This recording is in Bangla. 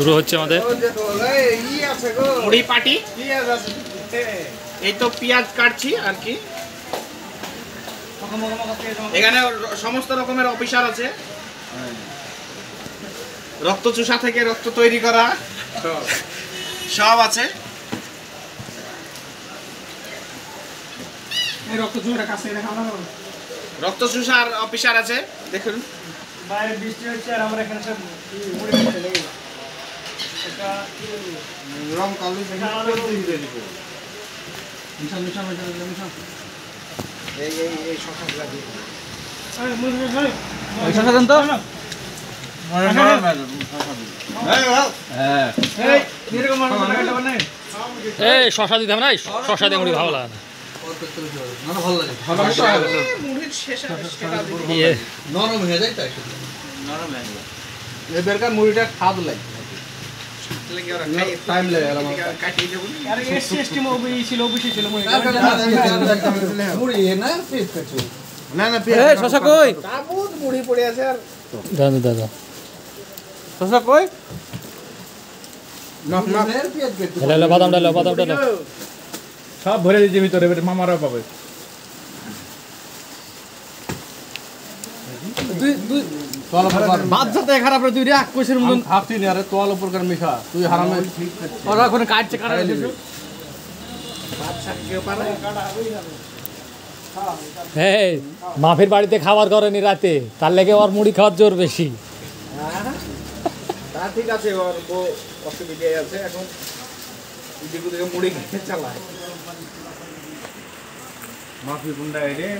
শুরু হচ্ছে আমাদের মুড়ি পাটি। এই তো পেঁয়াজ কাটছি আর কি। এখানে সমস্ত রকমের অফিসার আছে, রক্ত চুষা থেকে রক্ত তৈরি করা সব আছে। রক্ত চুষার অফিসার আছে, দেখুন। বাইরে বৃষ্টি হচ্ছে আর আমরা এখানে সব মুড়ি খাচ্ছি নাকি? এটা রং কালো এই শসাগুলা দিয়ে আরে মুড়ি খাই। শশা দেন তো। এই এরকম মানুষ লাগাইতে পারে না। এই শশা দিতে হবে না, শশা দিয়ে মুড়ি ভালো লাগে না। মুড়ির শেষে ইয়ে নরম হয়ে যায় তাই নরম হয়ে যায়। এবারকার মুড়িটা স্বাদ লাগে লেগে ওরা টাইম লাগে কাটিয়ে দেবো। আরে এসসি এসটি মুভি ছিল, অফিসে ছিল মুড়ি। মুড়ি না পেট কাটু না না এই শশা কই? তাবুত মুড়ি পড়ে আছে। আর দাদা দাদা শশা কই না না পেট কাটু হেলা বাদাম ডালো, বাদাম ডালো। সব ভরে দিয়েছে ভিতরে, এবারে মামারা পাবে। বাচ্চাতে খারাপ রে, তুই রে কোষের মতন ভাবছি না আরে তোয়াল উপরকার মিশা তুই হারামে ওরা ওখানে কাটছে কাটা দিয়েছে। বাচ্চা কেউ পারে এই মাফির বাড়িতে খাবার করেনি রাতে, তার লেগে ওর মুড়ি খাওয়ার জোর বেশি। তা ঠিক আছে, ওর বউ অসুবিধায় আছে এখন, দিদিকে দিকে মুড়ি খেয়ে চালায়। মাফি গুন্ডা রে